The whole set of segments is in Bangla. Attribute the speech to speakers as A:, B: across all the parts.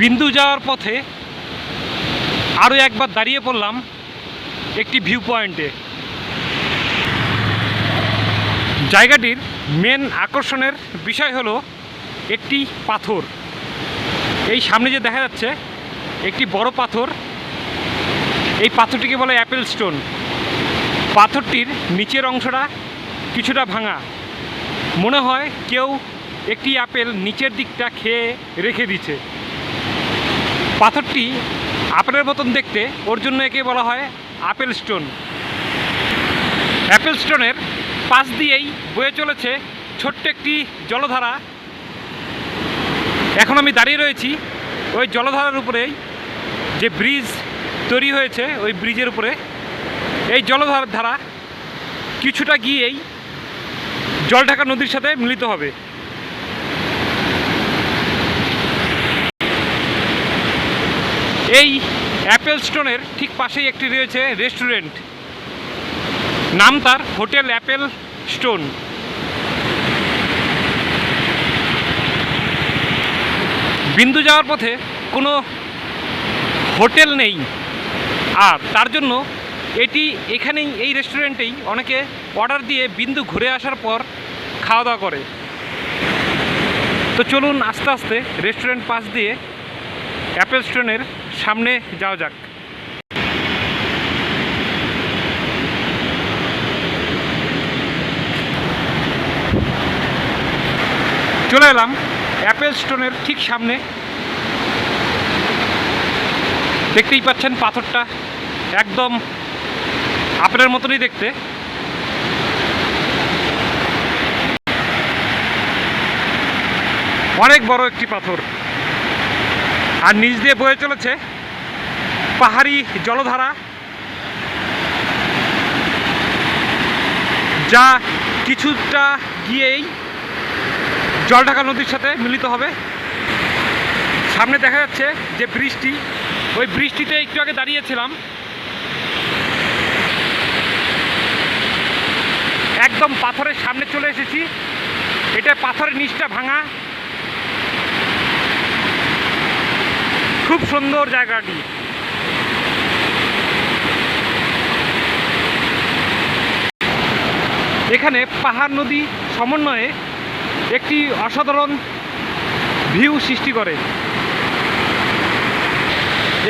A: বিন্দু যাওয়ার পথে আরও একবার দাঁড়িয়ে পড়লাম একটি ভিউ পয়েন্টে। জায়গাটির মেন আকর্ষণের বিষয় হলো একটি পাথর। এই সামনে যে দেখা যাচ্ছে একটি বড় পাথর, এই পাথরটিকে বলে অ্যাপেল স্টোন। পাথরটির নিচের অংশটা কিছুটা ভাঙা, মনে হয় কেউ একটি আপেল নিচের দিকটা খেয়ে রেখে দিচ্ছে। পাথরটি আপেলের মতন দেখতে, ওর জন্য একে বলা হয় আপেল স্টোন। অ্যাপেল স্টোনের পাশ দিয়েই বয়ে চলেছে ছোট্ট একটি জলধারা। এখন আমি দাঁড়িয়ে রয়েছি ওই জলধারার উপরেই, যে ব্রিজ তৈরি হয়েছে ওই ব্রিজের উপরে। এই জলধারা কিছুটা গিয়েই জলঢাকা নদীর সাথে মিলিত হবে। এই অ্যাপেল স্টোনের ঠিক পাশেই একটি রয়েছে রেস্টুরেন্ট, নাম তার হোটেল অ্যাপেল স্টোন। বিন্দু যাওয়ার পথে কোনো হোটেল নেই, আর তার জন্য এখানেই এই রেস্টুরেন্টেই অনেকে অর্ডার দিয়ে বিন্দু ঘুরে আসার পর খাওয়া দাওয়া করে। তো চলুন আস্তে আস্তে রেস্টুরেন্ট পাশ দিয়ে অ্যাপেল স্টোনের সামনে যাওয়া যাক। চলে এলাম অ্যাপেল স্টোনের ঠিক সামনে। দেখতেই পাচ্ছেন পাথরটা একদম আপেলের মতনই দেখতে। অনেক বড় একটি পাথর, আর নিচ দিয়ে বয়ে চলেছে পাহাড়ি জলধারা, যা কিছুটা গিয়েই জলঢাকা নদীর সাথে মিলিত হবে। সামনে দেখা যাচ্ছে যে ব্রিজটি, ওই ব্রিজটিতে একটু আগে দাঁড়িয়েছিলাম। একদম পাথরের সামনে চলে এসেছি। এটা পাথরের নিচটা ভাঙা, খুব সুন্দর জায়গাটি। এখানে পাহাড় নদী সমন্বয়ে একটি অসাধারণ ভিউ সৃষ্টি করে।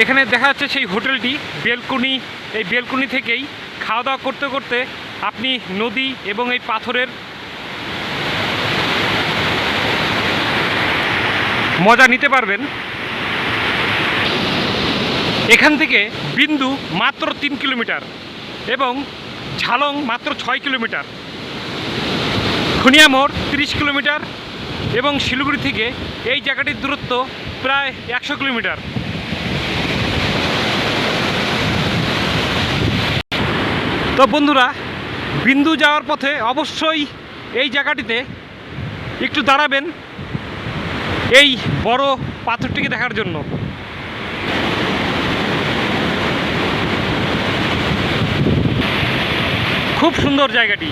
A: এখানে দেখা যাচ্ছে সেই হোটেলটি, বেলকুনি। এই বেলকুনি থেকেই খাওয়া দাওয়া করতে করতে আপনি নদী এবং এই পাথরের মজা নিতে পারবেন। এখান থেকে বিন্দু মাত্র 3 কিলোমিটার এবং ঝালং মাত্র 6 কিলোমিটার, খুনিয়ামোড় 30 কিলোমিটার এবং শিলিগুড়ি থেকে এই জায়গাটির দূরত্ব প্রায় 100 কিলোমিটার। তো বন্ধুরা, বিন্দু যাওয়ার পথে অবশ্যই এই জায়গাটিতে একটু দাঁড়াবেন এই বড় পাথরটিকে দেখার জন্য। খুব সুন্দর জায়গাটি।